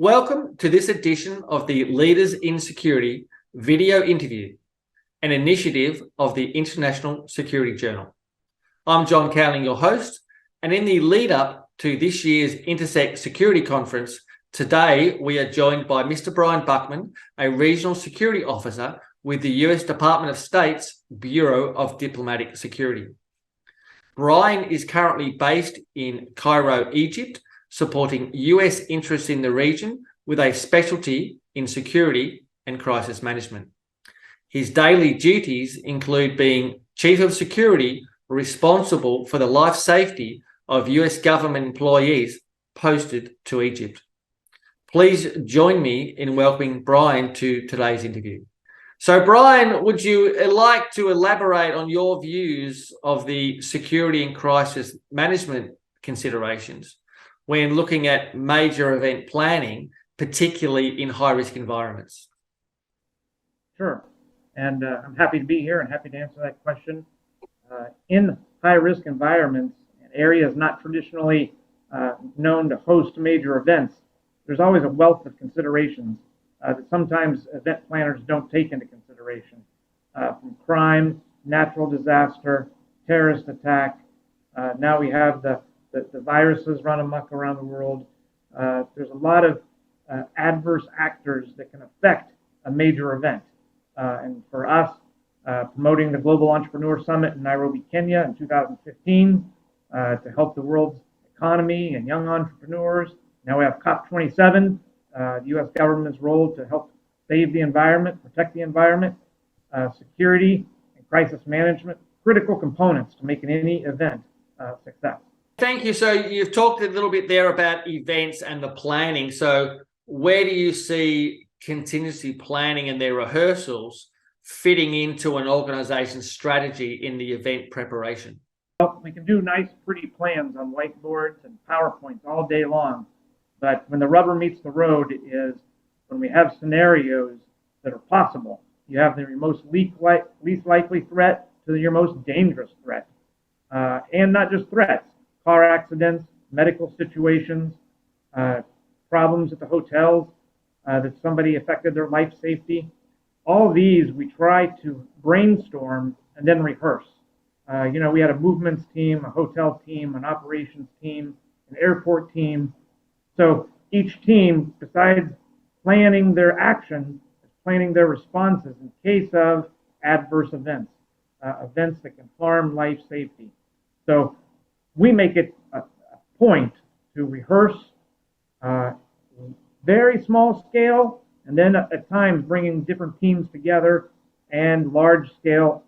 Welcome to this edition of the Leaders in Security video interview, an initiative of the International Security Journal. I'm John Cowling, your host, and in the lead up to this year's Intersec Security Conference, today we are joined by Mr. Bryan Bachmann, a Regional Security Officer with the US Department of State's Bureau of Diplomatic Security. Bryan is currently based in Cairo, Egypt, supporting US interests in the region with a specialty in security and crisis management. His daily duties include being Chief of Security responsible for the life safety of US government employees posted to Egypt. Please join me in welcoming Bryan to today's interview. So Bryan, would you like to elaborate on your views of the security and crisis management considerations when looking at major event planning, particularly in high-risk environments? Sure, and I'm happy to be here and happy to answer that question. In high-risk environments and areas not traditionally known to host major events, there's always a wealth of considerations that sometimes event planners don't take into consideration, from crime, natural disaster, terrorist attack. Now we have the viruses run amok around the world. There's a lot of adverse actors that can affect a major event. And for us, promoting the Global Entrepreneur Summit in Nairobi, Kenya in 2015 to help the world's economy and young entrepreneurs. Now we have COP27, the U.S. government's role to help save the environment, protect the environment, security and crisis management, critical components to making any event a success. Thank you. So you've talked a little bit there about events and the planning. So where do you see contingency planning and their rehearsals fitting into an organization's strategy in the event preparation? Well, we can do nice, pretty plans on whiteboards and PowerPoints all day long. But when the rubber meets the road is when we have scenarios that are possible. You have the most least likely threat to your most dangerous threat. And not just threats. Car accidents, medical situations, problems at the hotels, that somebody affected their life safety. All these we try to brainstorm and then rehearse. We had a movements team, a hotel team, an operations team, an airport team. So each team, besides planning their action, is planning their responses in case of adverse events, events that can harm life safety. So we make it a point to rehearse very small scale, and then at times bringing different teams together, and large scale.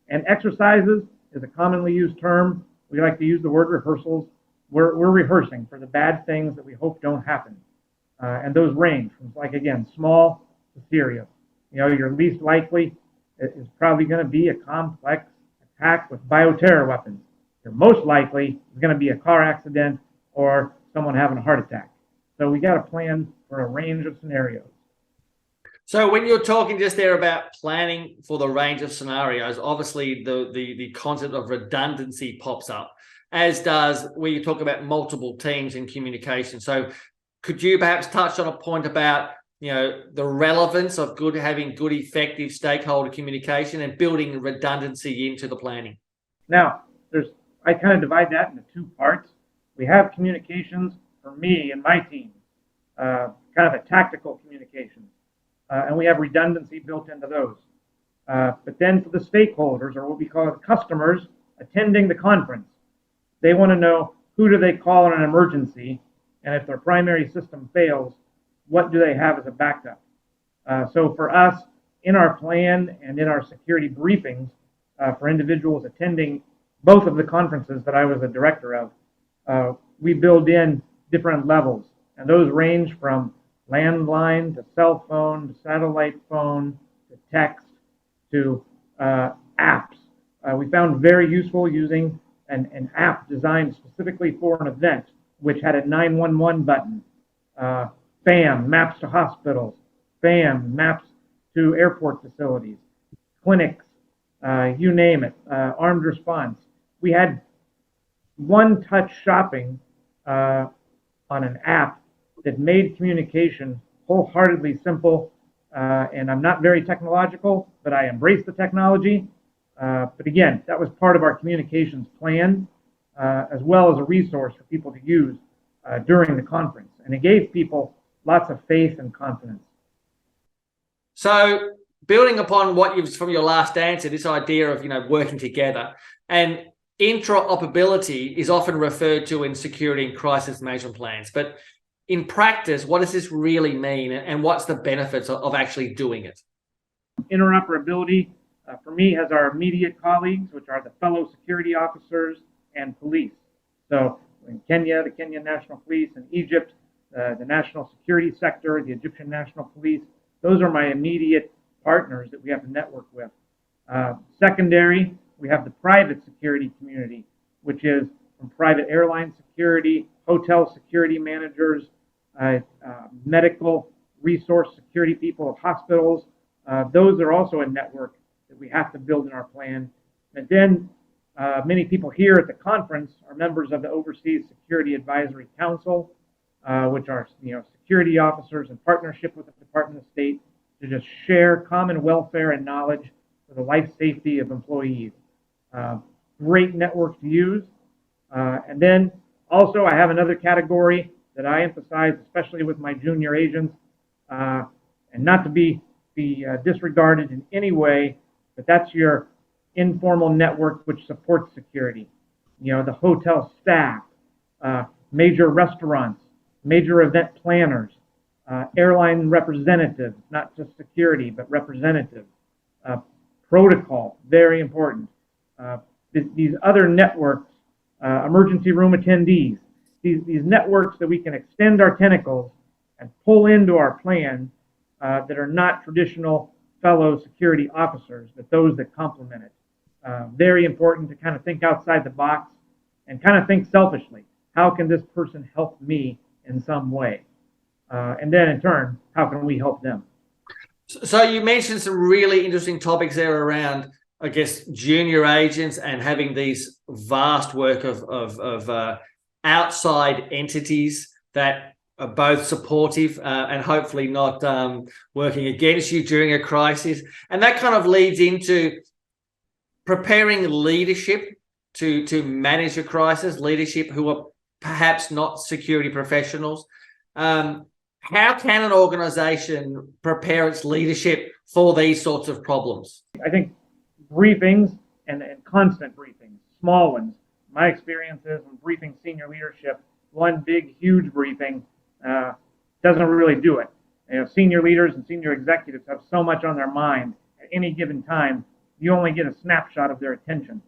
And exercises is a commonly used term. We like to use the word rehearsals. We're rehearsing for the bad things that we hope don't happen. And those range from, like, again, small to serious. Your least likely is probably going to be a complex attack with bioterror weapons. Your most likely is going to be a car accident or someone having a heart attack. So we got to plan for a range of scenarios. So when you're talking just there about planning for the range of scenarios, obviously the concept of redundancy pops up, as does where you talk about multiple teams in communication. So could you perhaps touch on a point about the relevance of having good, effective stakeholder communication and building redundancy into the planning? Now, I kind of divide that into two parts. We have communications for me and my team, kind of a tactical communication, and we have redundancy built into those. But then for the stakeholders, or what we call customers, attending the conference, they want to know who do they call in an emergency, and if their primary system fails, what do they have as a backup? So for us, in our plan and in our security briefings for individuals attending both of the conferences that I was a director of, we build in different levels, and those range from landline to cell phone to satellite phone to text to apps. We found very useful using an app designed specifically for an event, which had a 911 button, FAM, maps to hospitals, FAM, maps to airport facilities, clinics, you name it, armed response. We had one-touch shopping on an app that made communication wholeheartedly simple. And I'm not very technological, but I embrace the technology. But again, that was part of our communications plan, as well as a resource for people to use during the conference. And it gave people lots of faith and confidence. So building upon what you've from your last answer, this idea of working together, and interoperability is often referred to in security and crisis management plans. But in practice, what does this really mean, and what's the benefits of actually doing it? Interoperability, for me, has our immediate colleagues, which are the fellow security officers and police. So in Kenya, the Kenyan National Police; in Egypt, the National Security Sector, the Egyptian National Police. Those are my immediate partners that we have to network with. Secondary, we have the private security community, which is from private airline security, hotel security managers, medical resource security people of hospitals. Those are also a network that we have to build in our plan. And then many people here at the conference are members of the Overseas Security Advisory Council, which are security officers in partnership with the Department of State to just share common welfare and knowledge for the life safety of employees. Great network to use. And then also I have another category that I emphasize, especially with my junior agents, and not to be disregarded in any way, but that's your informal network which supports security. The hotel staff, major restaurants, major event planners, airline representatives, not just security, but representatives. Protocol, very important. These other networks, emergency room attendees, these networks that we can extend our tentacles and pull into our plan that are not traditional fellow security officers, but those that complement it. Very important to kind of think outside the box and kind of think selfishly. How can this person help me in some way? And then in turn, how can we help them? So you mentioned some really interesting topics there around, I guess, junior agents and having these vast work of outside entities that are both supportive and hopefully not working against you during a crisis. And that kind of leads into preparing leadership to manage a crisis, leadership who are perhaps not security professionals. How can an organization prepare its leadership for these sorts of problems? I think briefings and constant briefings, small ones. My experience is when briefing senior leadership, one big, huge briefing doesn't really do it. Senior leaders and senior executives have so much on their mind at any given time, you only get a snapshot of their attention.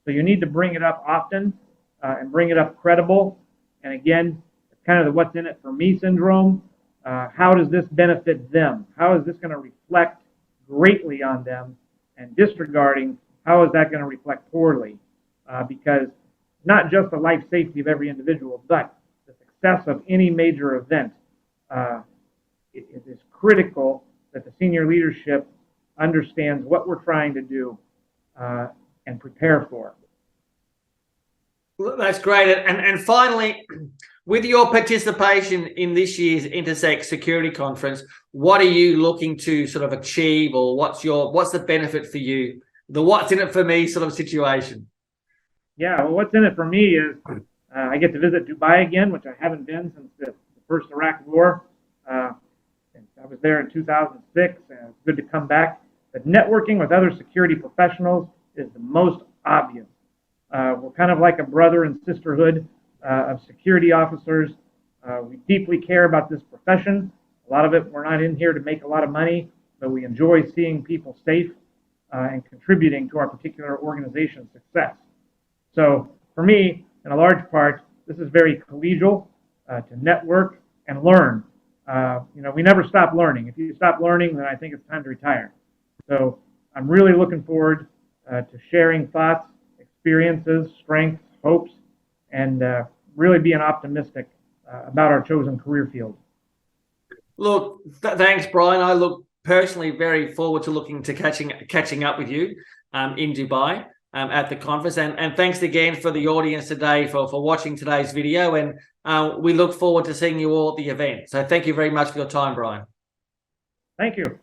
So you need to bring it up often and bring it up credible. And again, it's kind of the what's in it for me syndrome. How does this benefit them? How is this going to reflect greatly on them? And disregarding, how is that going to reflect poorly? Because not just the life safety of every individual, but the success of any major event, it is critical that the senior leadership understands what we're trying to do and prepare for. That's great. And finally, with your participation in this year's Intersex Security Conference, what are you looking to sort of achieve, or what's the benefit for you? The what's in it for me sort of situation. Yeah, well, what's in it for me is I get to visit Dubai again, which I haven't been since the first Iraq War. I was there in 2006, and it's good to come back. But networking with other security professionals is the most obvious. We're kind of like a brother and sisterhood of security officers. We deeply care about this profession. A lot of it, we're not in here to make a lot of money, but we enjoy seeing people safe and contributing to our particular organization's success. So for me, in a large part, this is very collegial to network and learn. We never stop learning. If you stop learning, then I think it's time to retire. So I'm really looking forward to sharing thoughts, experiences, strengths, hopes, and really being optimistic about our chosen career field. Look, thanks, Bryan. I look personally very forward to catching up with you in Dubai at the conference. And thanks again for the audience today for watching today's video. And We look forward to seeing you all at the event. So thank you very much for your time, Bryan. Thank you.